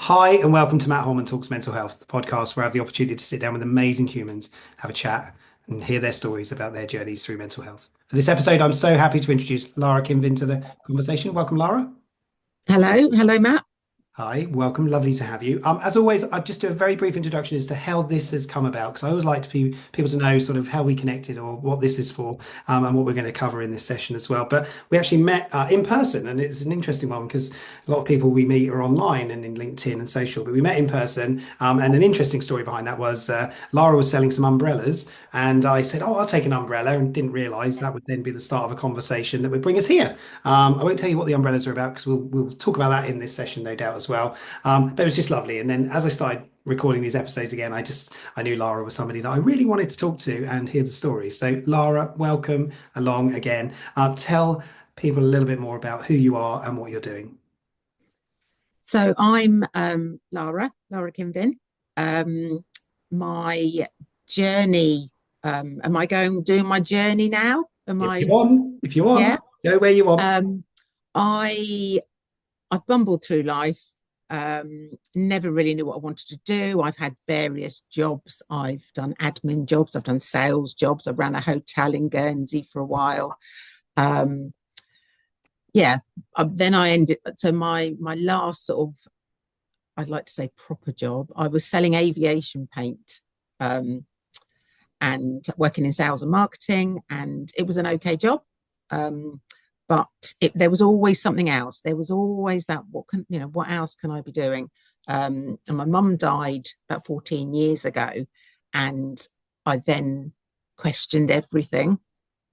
Hi, and welcome to Matt Holman Talks Mental Health, the podcast where I have the opportunity to sit down with amazing humans, have a chat, and hear their stories about their journeys through mental health. For this episode, I'm so happy to introduce Lara Kynvin to the conversation. Welcome, Lara. Hello, Matt. Hi, welcome. Lovely to have you. As always, I'll just do a very brief introduction as to how this has come about, because I always like people to know sort of how we connected or what this is for, and what we're going to cover in this session as well. But we actually met in person, and it's an interesting one because a lot of people we meet are online and in LinkedIn and social, but we met in person. And an interesting story behind that was Lara was selling some umbrellas, and I said, "Oh, I'll take an umbrella," and didn't realise that would then be the start of a conversation that would bring us here. I won't tell you what the umbrellas are about because we'll talk about that in this session, no doubt as well. But it was just lovely. And then as I started recording these episodes again, I knew Lara was somebody that I really wanted to talk to and hear the story. So Lara, welcome along again. Tell people a little bit more about who you are and what you're doing. So I'm Lara Kynvin. Um, my journey. Am I going doing my journey now? Am If you I? want, if you Yeah. want, go where you want. Um, I I've bumbled through life. Never really knew what I wanted to do. I've had various jobs. I've done admin jobs. I've done sales jobs. I ran a hotel in Guernsey for a while. Um, yeah. Then I ended. So my last sort of, I'd like to say, proper job. I was selling aviation paint, um, and working in sales and marketing, and it was an okay job. Um, but there was always something else. There was always that, what else can I be doing? And my mum died about 14 years ago, and I then questioned everything.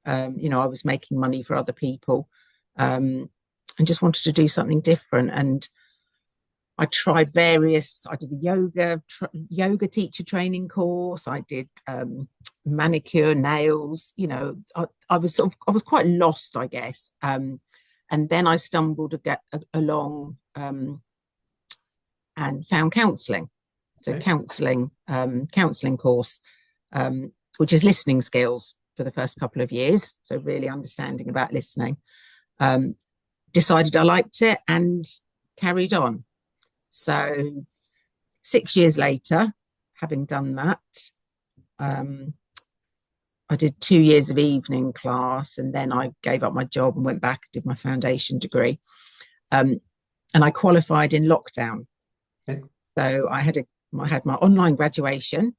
I was making money for other people, um, and just wanted to do something different. And I did a yoga teacher training course. I did manicure, nails. I was quite lost, I guess. And then I stumbled along and found counselling. So Okay. counselling course, which is listening skills for the first couple of years. So really understanding about listening. Um, Decided I liked it and carried on. So 6 years later, having done that, um, I did 2 years of evening class, and then I gave up my job and went back and did my foundation degree. Um, and I qualified in lockdown. Okay. So I had my online graduation.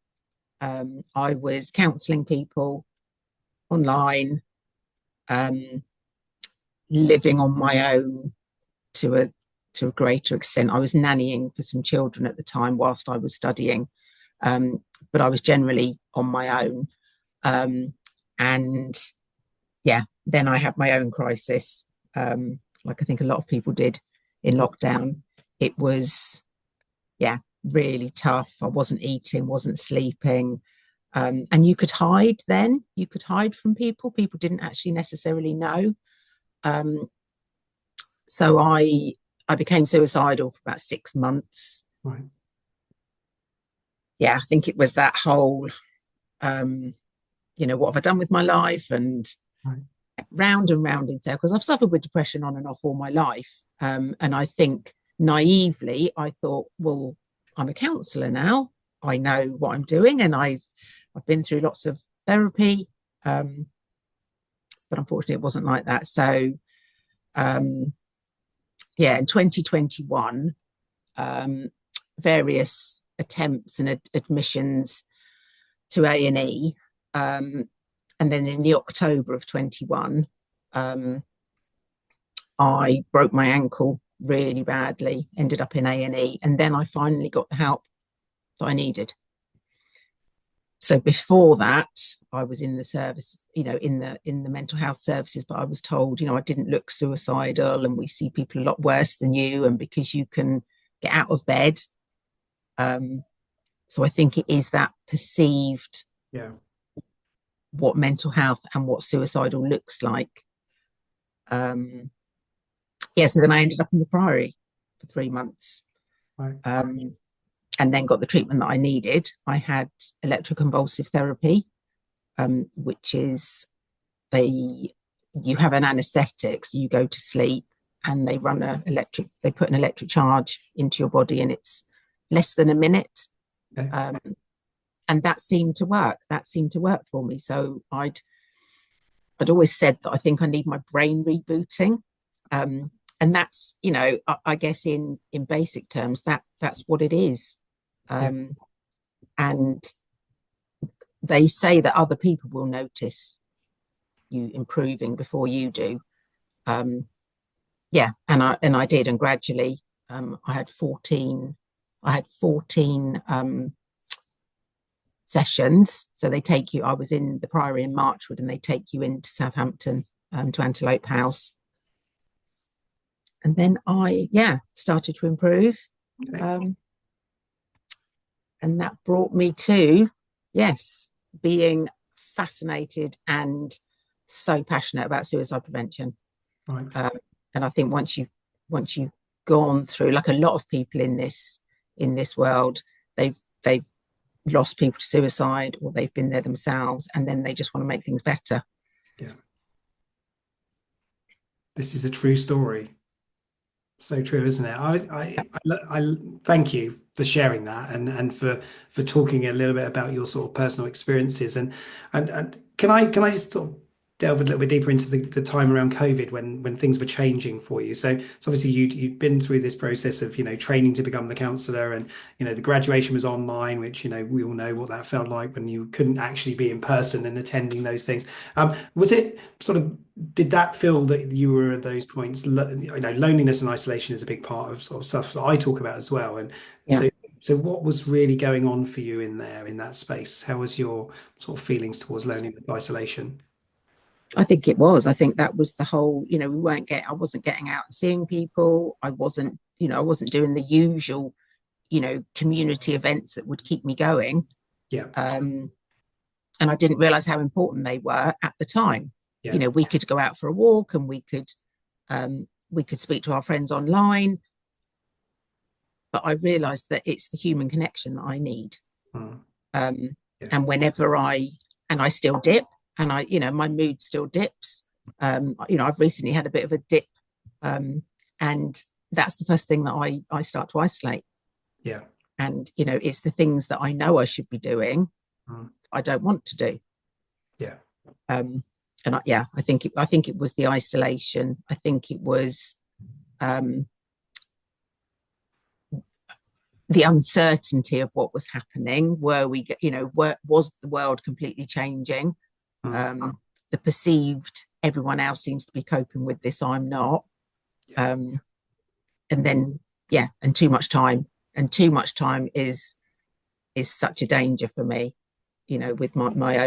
I was counselling people online, um, living on my own to a greater extent. I was nannying for some children at the time whilst I was studying, but I was generally on my own. Um, and yeah, then I had my own crisis, like I think a lot of people did in lockdown. It was, yeah, really tough. I wasn't eating, wasn't sleeping. And you could hide then, you could hide from people. People didn't actually necessarily know. Um, so I became suicidal for about 6 months. Right. Yeah, I think it was that whole, um, what have I done with my life? And Right. round and round in circles. I've suffered with depression on and off all my life. And I think naively, I thought, well, I'm a counsellor now. I know what I'm doing, and I've been through lots of therapy. Um, but unfortunately, it wasn't like that. So um, yeah, in 2021, um, various attempts and admissions to A&E. And then in the October of 21, I broke my ankle really badly, ended up in A&E, and then I finally got the help that I needed. So before that, I was in the service, in the mental health services, but I was told, I didn't look suicidal, and we see people a lot worse than you, and because you can get out of bed. Um, so I think it is that perceived Yeah. what mental health and what suicidal looks like. Um, yeah, so then I ended up in the Priory for 3 months, Right. um, and then got the treatment that I needed. I had electroconvulsive therapy, which is they you have an anaesthetic, so you go to sleep, and they put an electric charge into your body, and it's less than a minute. Okay. Um, and that seemed to work. That seemed to work for me. So I'd always said that I think I need my brain rebooting. And that's, I guess in basic terms, that's what it is. Yeah. And they say that other people will notice you improving before you do. Yeah, and I did, and gradually, I had 14. I had 14 sessions. So they take you. I was in the Priory in Marchwood, and they take you into Southampton, to Antelope House, and then started to improve. Okay. And that brought me to, yes, being fascinated and so passionate about suicide prevention. Right. And I think once you've gone through, like a lot of people in this world, they've lost people to suicide, or they've been there themselves, and then they just want to make things better. Yeah. This is a true story. So true, isn't it? I thank you for sharing that, and for talking a little bit about your sort of personal experiences, and can I just sort of delve a little bit deeper into the time around COVID when things were changing for you? So obviously you'd been through this process of training to become the counsellor, and the graduation was online, which we all know what that felt like when you couldn't actually be in person and attending those things. Was it sort of, did that feel that you were at those points? Loneliness and isolation is a big part of sort of stuff that I talk about as well. And Yeah, so what was really going on for you in there, in that space? How was your sort of feelings towards loneliness and isolation? I think it was. I think that was the whole. I wasn't getting out and seeing people. I wasn't doing the usual, community events that would keep me going. Yeah, Um, and I didn't realize how important they were at the time. yeah, We could go out for a walk, and we could speak to our friends online, but I realized that it's the human connection that I need. mm, Um, yeah, and I still dip, and my mood still dips. I've recently had a bit of a dip, and that's the first thing that I start to isolate. yeah, And it's the things that I know I should be doing, mm, I don't want to do. yeah, Um, and I think it was the isolation. I think it was um, the uncertainty of what was happening. Was the world completely changing? mm, The perceived everyone else seems to be coping with this, I'm not. yeah, Um, and then and too much time is such a danger for me. With my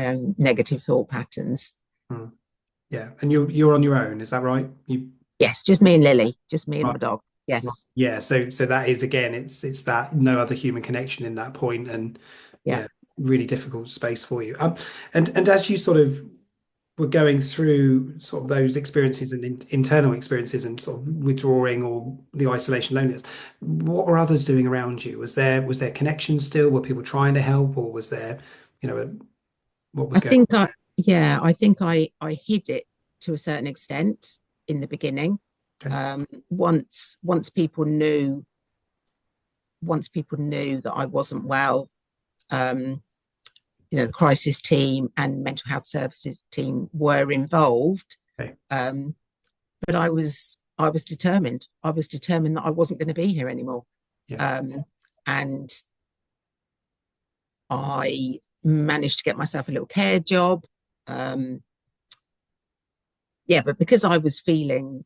own negative thought patterns. mm, yeah. And you're on your own, is that right? You Yes, just me and Lily, just me and right. my dog. Right. Yes, Yeah, so that is, again, it's that no other human connection in that point, and yeah. yeah, really difficult space for you. And as you sort of were going through sort of those experiences and internal experiences and sort of withdrawing or the isolation, loneliness, what were others doing around you? Was there connection still? Were people trying to help, or was there, what was I going think I hid it to a certain extent in the beginning. on? Once people knew that I wasn't well, um, the crisis team and mental health services team were involved. Okay. Um, but I was determined. I was determined that I wasn't going to be here anymore. Yeah. And I managed to get myself a little care job. Um, but because I was feeling,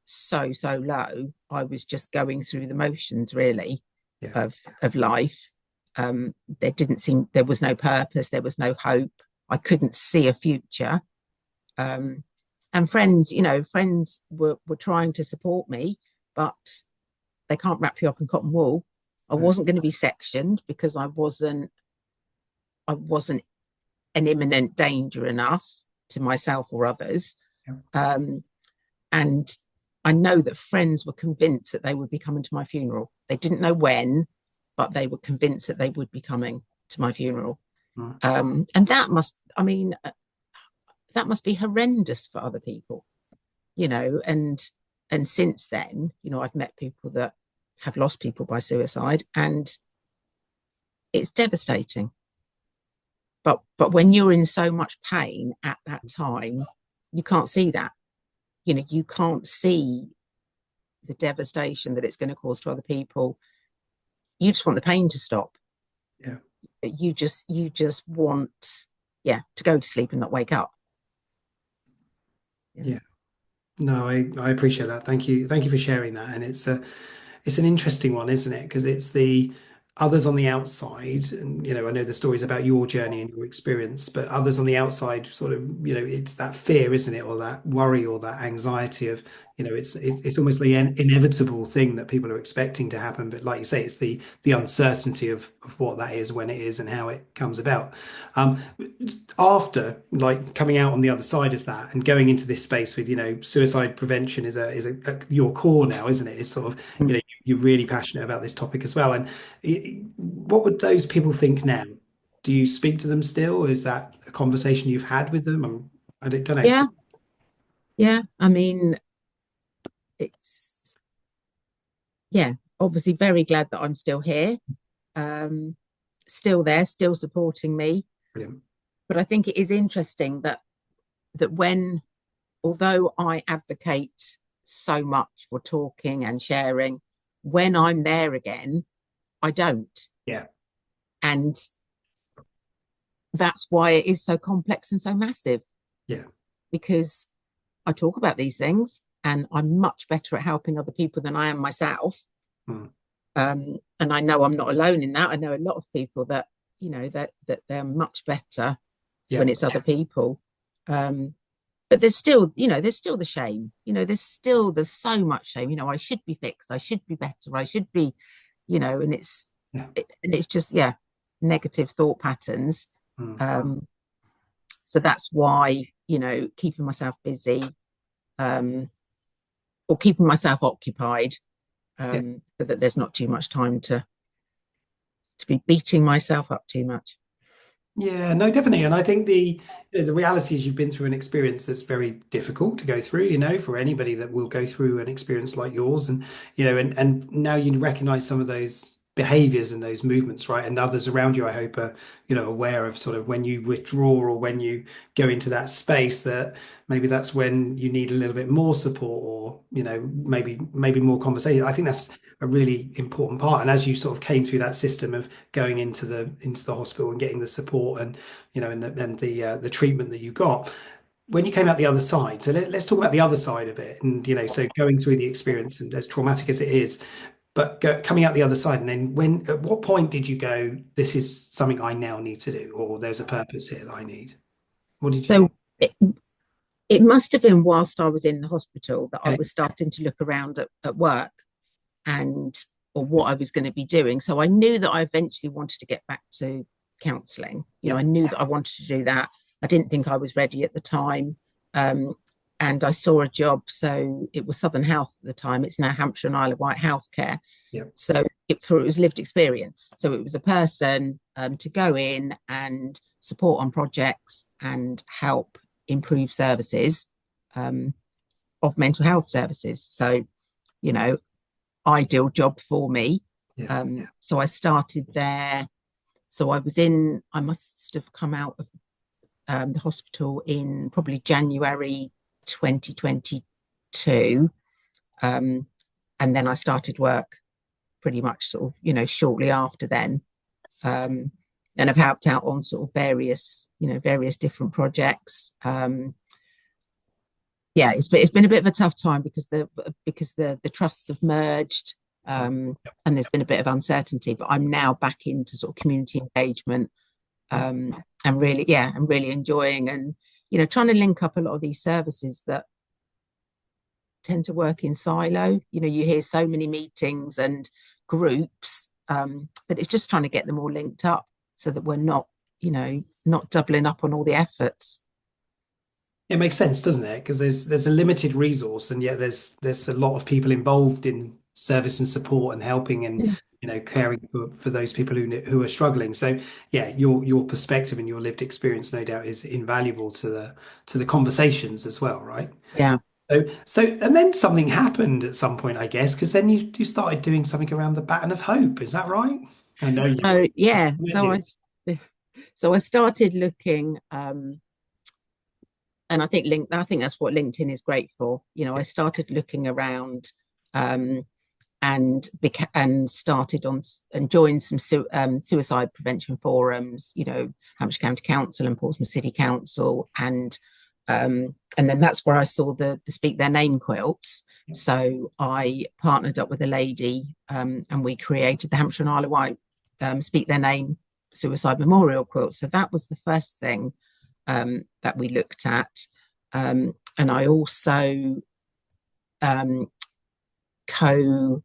so low, I was just going through the motions, really, Yeah. of life. There was no purpose, there was no hope. I couldn't see a future. And friends were trying to support me, but they can't wrap you up in cotton wool. I No. wasn't going to be sectioned because I wasn't an imminent danger enough to myself or others. Yeah. And I know that friends were convinced that they would be coming to my funeral. They didn't know when, but they were convinced that they would be coming to my funeral. Mm. And that must be horrendous for other people. and since then, I've met people that have lost people by suicide, and it's devastating. But when you're in so much pain at that time, you can't see that. You can't see the devastation that it's going to cause to other people. You just want the pain to stop. Yeah. You just want, yeah, to go to sleep and not wake up. Yeah. Yeah. No, I appreciate that. Thank you. Thank you for sharing that. And it's an interesting one, isn't it? Because it's the others on the outside, and I know the stories about your journey and your experience, but others on the outside sort of, it's that fear, isn't it, or that worry or that anxiety of, it's almost the inevitable thing that people are expecting to happen. But like you say, it's the uncertainty of what that is, when it is, and how it comes about. Um, After like coming out on the other side of that and going into this space with, suicide prevention is your core now, isn't it? It's sort of, Mm. you're really passionate about this topic as well. And what would those people think now? Do you speak to them still? Is that a conversation you've had with them? I don't know. Yeah, yeah. I mean, it's yeah, obviously very glad that I'm still here, um, still there, still supporting me. Brilliant. But I think it is interesting that when, although I advocate so much for talking and sharing, when I'm there again, I don't. Yeah. And that's why it is so complex and so massive, Yeah. because I talk about these things and I'm much better at helping other people than I am myself. Mm. And I know I'm not alone in that. I know a lot of people that, that they're much better Yeah. when it's other people. Um, but there's still the shame. There's so much shame. I should be fixed. I should be better. I should be, and Yeah. and it's just, yeah, negative thought patterns. Mm. Um, so that's why, keeping myself busy, um, or keeping myself occupied, Yeah. so that there's not too much time to be beating myself up too much. Yeah, no, definitely. And I think the reality is you've been through an experience that's very difficult to go through, for anybody that will go through an experience like yours. And, and now you recognize some of those behaviors and those movements, right? And others around you, I hope, are, aware of sort of when you withdraw or when you go into that space, that maybe that's when you need a little bit more support, or, maybe more conversation. I think that's a really important part. And as you sort of came through that system of going into the hospital and getting the support, and the treatment that you got when you came out the other side. So let's talk about the other side of it. And so going through the experience, and as traumatic as it is, but coming out the other side, and then at what point did you go, this is something I now need to do, or there's a purpose here that I need? What did you So think? it must have been whilst I was in the hospital that I Okay. was starting to look around at work and or what I was going to be doing. So I knew that I eventually wanted to get back to counselling. Yeah. I knew that I wanted to do that. I didn't think I was ready at the time. Um, and I saw a job. So it was Southern Health at the time. It's now Hampshire and Isle of Wight Healthcare. Yeah. So it was lived experience. So it was a person to go in and support on projects and help improve services, um, of mental health services. So, you know, ideal job for me. Yeah. Yeah. So I started there. So I must have come out of the hospital in probably January 2022. Um, and then I started work pretty much sort of, shortly after then. Um, and I've helped out on sort of various different projects. Yeah, it's been a bit of a tough time because the trusts have merged, Mm. and there's been a bit of uncertainty. But I'm now back into sort of community engagement, Yeah. and really, yeah, I'm really enjoying, and trying to link up a lot of these services that tend to work in silo. You hear so many meetings and groups, but it's just trying to get them all linked up so that we're not doubling up on all the efforts. It makes sense, doesn't it? Because there's a limited resource, and yet there's a lot of people involved in service and support and helping, and caring for those people who are struggling. So yeah, your perspective and your lived experience, no doubt, is invaluable to the conversations as well, right? Yeah. And then something happened at some point, I guess, because then you started doing something around the Baton of Hope. Is that right? I know you were. So yeah, With you. so I started looking, and I think that's what LinkedIn is great for. You know, I started looking around, um, and started on and joined some suicide prevention forums. You know, Hampshire County Council and Portsmouth City Council, and then that's where I saw the Speak Their Name quilts. So I partnered up with a lady, and we created the Hampshire and Isle of Wight Speak Their Name suicide memorial quilt. So that was the first thing that we looked at. And I also um, co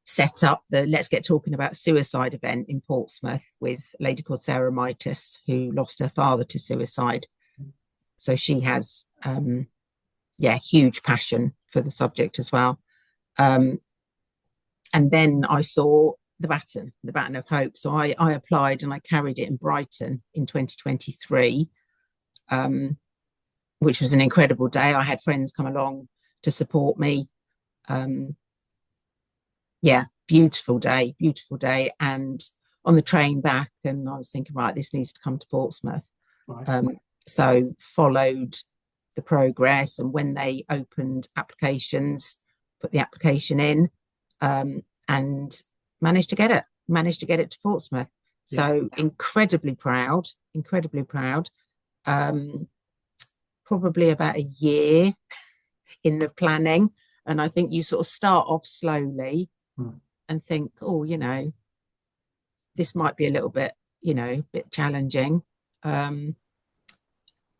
set up the Let's Get Talking About Suicide event in Portsmouth with a lady called Sarah Mitis, who lost her father to suicide. So she has, huge passion for the subject as well. Um, and then I saw the Baton of Hope. So I applied and I carried it in Brighton in 2023, which was an incredible day. I had friends come along to support me. Um, yeah, beautiful day. And on the train back, and I was thinking, right, this needs to come to Portsmouth. Right. So followed the progress, and when they opened applications, put the application in, and managed to get it to Portsmouth. Yeah. So incredibly proud. Um, Probably about a year in the planning, and I think you sort of start off slowly Hmm. and think, oh, this might be a little bit, a bit challenging. Um,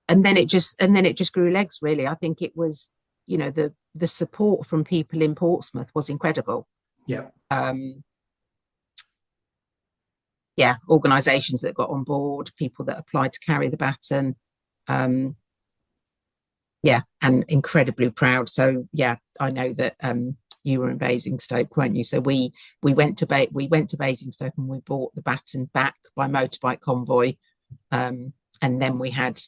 and then it just grew legs, really. I think it was, the support from people in Portsmouth was incredible. Yeah. Um, yeah, organisations that got on board, people that applied to carry the baton. Um, yeah, and incredibly proud. So yeah, I know that you were in Basingstoke, weren't you? So we went to Basingstoke and we brought the baton back by motorbike convoy, um, and then we had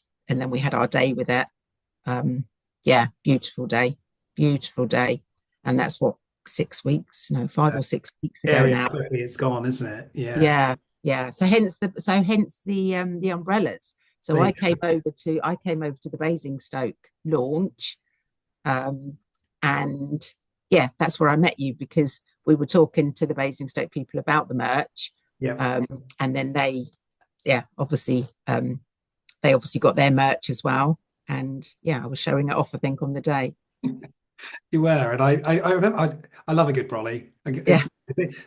our day with it. Yeah, beautiful day, and that's what 6 weeks, 5 or 6 weeks ago Yeah, it's now. quickly it's gone, isn't it? Yeah. Yeah, yeah. So hence the umbrellas. So There you go. I came over to the Basingstoke launch, um, and yeah, that's where I met you because we were talking to the Basingstoke people about the merch, Yeah. and then yeah, they obviously got their merch as well, and yeah, I was showing it off, I think, on the day. You were, and I remember I love a good brolly. Yeah,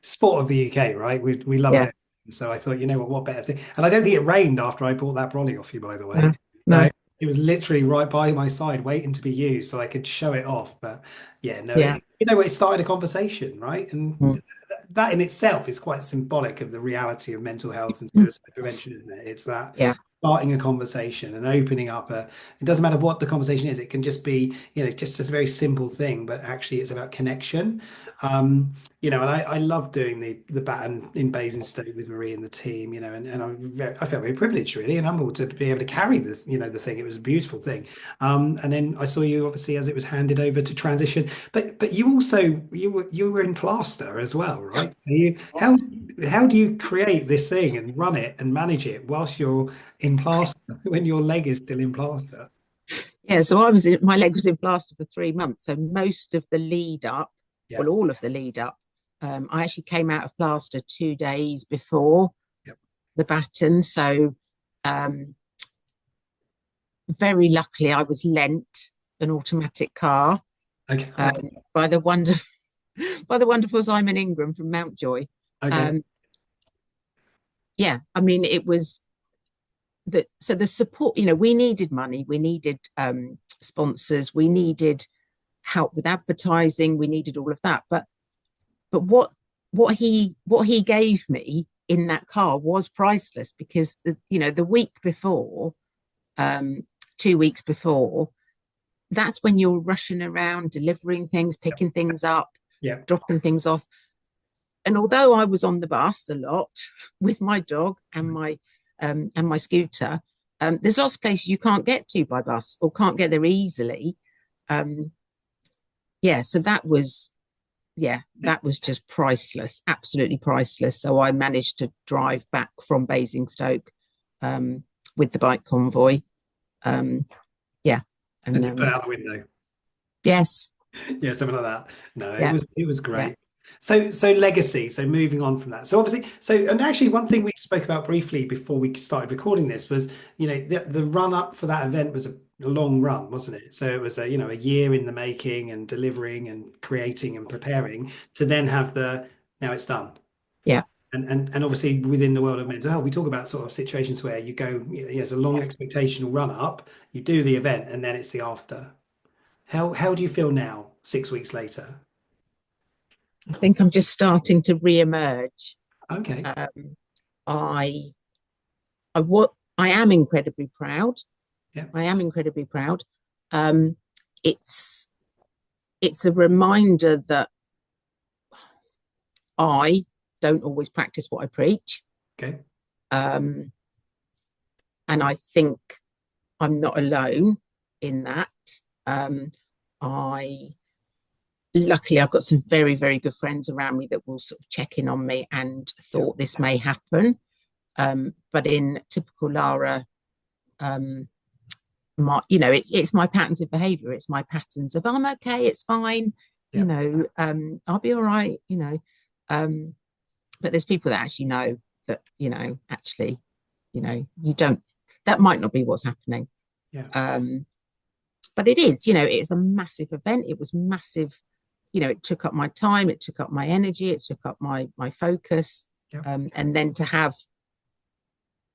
Sport of the UK, right? We love a yeah, bit. So I thought, you know what better thing? And I don't think it rained after I bought that brolly off you, by the way. no, So no, it was literally right by my side, waiting to be used, so I could show it off. But yeah, no, yeah, it started a conversation, right? And mm, that in itself is quite symbolic of the reality of mental health and mm, suicide prevention, isn't it? It's that yeah, starting a conversation and opening up it doesn't matter what the conversation is. It can just be, just a very simple thing, but actually it's about connection. And I love doing the baton in Basingstoke with Marie and the team, and I felt very privileged really and humbled to be able to carry the thing. It was a beautiful thing. And then I saw you obviously as it was handed over to transition, but you also you were in plaster as well, right? How do you create this thing and run it and manage it whilst you're in plaster when your leg is still in plaster? yeah. So my leg was in plaster for 3 months. So most of the lead up, Yeah. well, all of the lead up, I actually came out of plaster 2 days before Yep. the baton. So um, very luckily, I was lent an automatic car Okay. um, by the wonder by the wonderful Simon Ingram from Mountjoy. Okay. Um, yeah, I mean, it was so the support. We needed money, we needed sponsors, we needed help with advertising, we needed all of that. But what he gave me in that car was priceless because the week before, um, 2 weeks before, that's when you're rushing around delivering things, picking things up, Yeah. dropping things off. And although I was on the bus a lot with my dog and my scooter, there's lots of places you can't get to by bus or can't get there easily. yeah, so that was, yeah, that was just priceless, absolutely priceless. So I managed to drive back from Basingstoke um, with the bike convoy. Um, yeah, and And you put out the window. yes, Yeah, something like that. No, yeah, it was yeah, great. So legacy. So moving on from that. So obviously, and actually one thing we spoke about briefly before we started recording this was, the run up for that event was a long run, wasn't it? So it was a year in the making and delivering and creating and preparing to then have the now it's done. yeah, And obviously within the world of mental health, we talk about sort of situations where you go, there's a long yes. expectational run up, you do the event, and then it's the after. How do you feel now, 6 weeks later? I think I'm just starting to re-emerge. Okay. Um, I what I am incredibly proud. Yeah. I am incredibly proud. Um, it's it's a reminder that I don't always practice what I preach, Okay. um, and I think I'm not alone in that. Um, I luckily I've got some very very good friends around me that will sort of check in on me and Yeah. thought this may happen. But in typical Lara, um, it's my patterns of behavior. It's my patterns of I'm okay, it's fine, Yeah. I'll be all right, Um, but there's people that actually know that, actually, you don't, that might not be what's happening. Yeah. Um, but it is, it's a massive event. It was massive, it took up my time, it took up my energy, it took up my focus. Yeah. And then to have,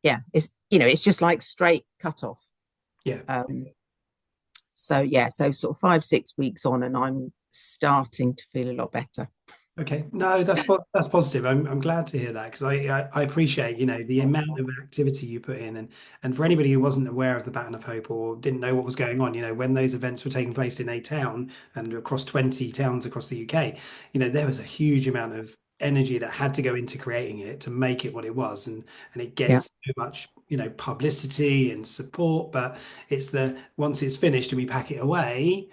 yeah, it's just like straight cut off. Yeah. Um, so yeah, so sort of 5 6 weeks on, and I'm starting to feel a lot better. Okay. No, that's positive. I'm glad to hear that because I appreciate, the amount of activity you put in and for anybody who wasn't aware of the Baton of Hope or didn't know what was going on, when those events were taking place in a town and across 20 towns across the UK, there was a huge amount of energy that had to go into creating it to make it what it was and it Yeah, gets so much, publicity and support, but it's the once it's finished and we pack it away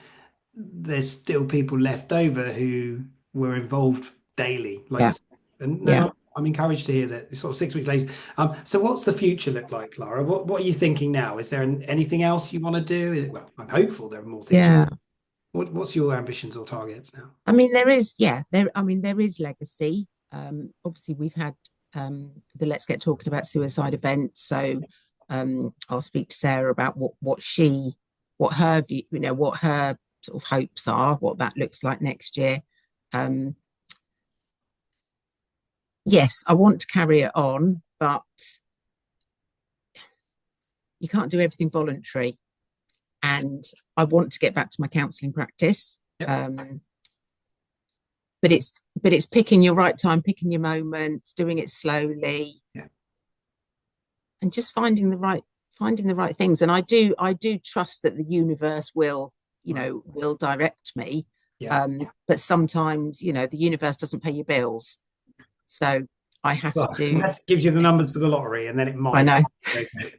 there's still people left over who were involved daily, like yeah, yourself. And yeah, no, I'm encouraged to hear that sort of 6 weeks later. So what's the future look like, Lara? What are you thinking now? Is there anything else you want to do? Well, I'm hopeful there are more things you. yeah. What's your ambitions or targets now? I mean, there is, yeah, there. I mean, there is legacy. Obviously, we've had the Let's Get Talking About Suicide event, so I'll speak to Sarah about what her view, what her sort of hopes are, what that looks like next year. Um, yes, I want to carry it on, but you can't do everything voluntary. And I want to get back to my counselling practice. Yep. But it's picking your right time, picking your moments, doing it slowly, Yeah. and just finding the right things. And I do trust that the universe will, Right. will direct me. Yeah. But sometimes, the universe doesn't pay your bills, so I have Well, to. unless it gives you the numbers for the lottery, and then it I might. know. Okay.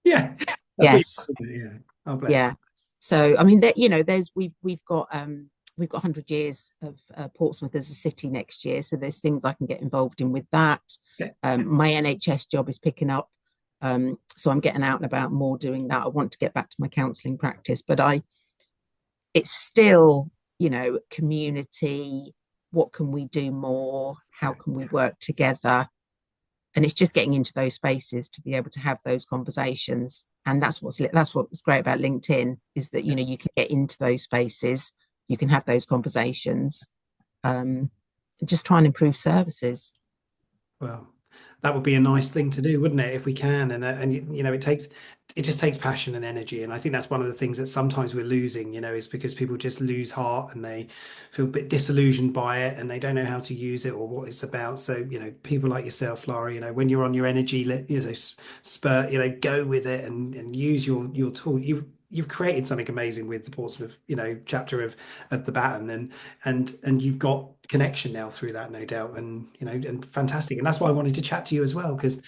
Yeah. That's what Yes. you yeah. Oh, bless. Yeah. So I mean, there's we've got 100 years of Portsmouth as a city next year, so there's things I can get involved in with that. Okay. My NHS job is picking up, so I'm getting out and about more doing that. I want to get back to my counselling practice, but it's still, community. What can we do more? How Yeah. can we work together? And it's just getting into those spaces to be able to have those conversations. And that's what's great about LinkedIn is that you can get into those spaces, you can have those conversations, and just try and improve services. Well, that would be a nice thing to do, wouldn't it, if we can? And it just takes passion and energy, and I think that's one of the things that sometimes we're losing, is because people just lose heart and they feel a bit disillusioned by it and they don't know how to use it or what it's about. So, people like yourself, Laura, when you're on your energy, spurt, go with it and use your tool. You've created something amazing with the Portsmouth, chapter of the Baton, and you've got connection now through that, no doubt, and and fantastic. And that's why I wanted to chat to you as well, because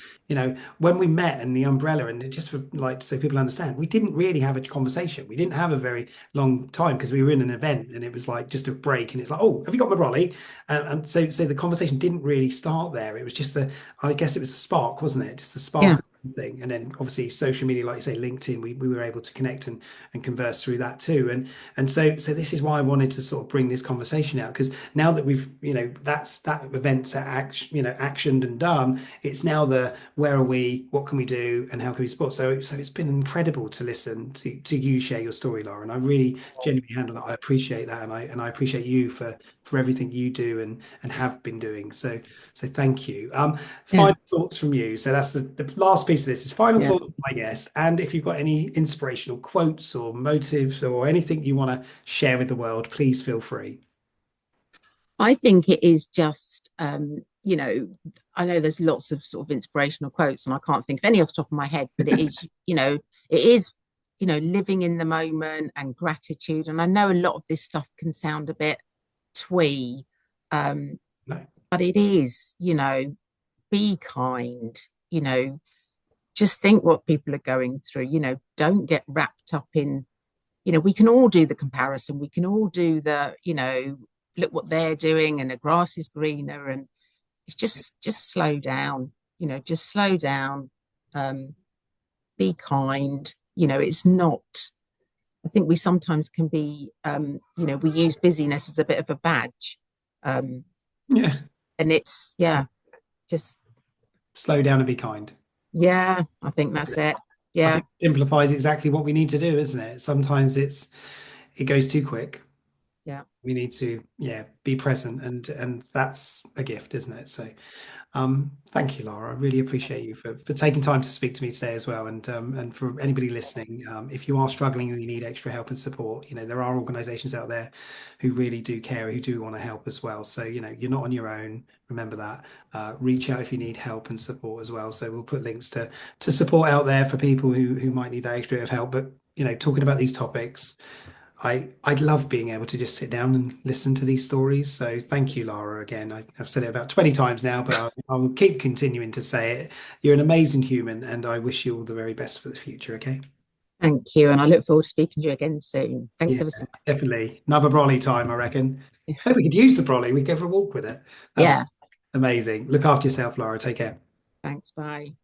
when we met in the umbrella, and just for like so people understand, we didn't really have a conversation. We didn't have a very long time because we were in an event, and it was like just a break, and it's like, oh, have you got my brolly? And so the conversation didn't really start there. It was just I guess it was a spark, wasn't it? Just the Yeah, spark of thing. And then obviously social media, like you say, LinkedIn, we were able to connect and converse through that too. And so this is why I wanted to sort of bring this conversation out, because now that we've, that event's action, actioned and done, it's now the where are we, what can we do, and how can we support. So it's been incredible to listen to you share your story, Laura, and I really genuinely handle it. I appreciate that, and I appreciate you for everything you do and have been doing. So thank you. yeah, Final thoughts from you. So that's the last piece of this is final yeah. thoughts from my guest. And if you've got any inspirational quotes or motives or anything you want to share with the world, please feel free. I think it is just, I know there's lots of sort of inspirational quotes, and I can't think of any off the top of my head, but it is, living in the moment and gratitude. And I know a lot of this stuff can sound a bit twee, um, No. but it is, be kind, you know, just think what people are going through, don't get wrapped up in, we can all do the comparison. We can all do the, look what they're doing and the grass is greener. And it's just slow down, just slow down, um, be kind. It's not, I think we sometimes can be, we use busyness as a bit of a badge. Um, Yeah. and it's, yeah, just, Slow down and be kind. yeah, I think that's it. I Yeah, think it simplifies exactly what we need to do, isn't it? Sometimes it goes too quick. yeah. We need to, yeah, be present, and that's a gift, isn't it? So thank you, Laura. I really appreciate you for taking time to speak to me today as well. And for anybody listening, if you are struggling or you need extra help and support, there are organisations out there who really do care, who do want to help as well. So, you're not on your own. Remember that. Reach out if you need help and support as well. So we'll put links to support out there for people who might need that extra bit of help. But, talking about these topics, I'd love being able to just sit down and listen to these stories. So thank you, Lara. Again, I've said it about 20 times now, but I will keep continuing to say it. You're an amazing human, and I wish you all the very best for the future. Okay. Thank you. And I look forward to speaking to you again soon. Thanks Yeah, ever so much. definitely. Another brolly time, I reckon. Hope we could use the brolly. We go for a walk with it. That'd be Yeah. amazing. Look after yourself, Laura. Take care. Thanks. Bye.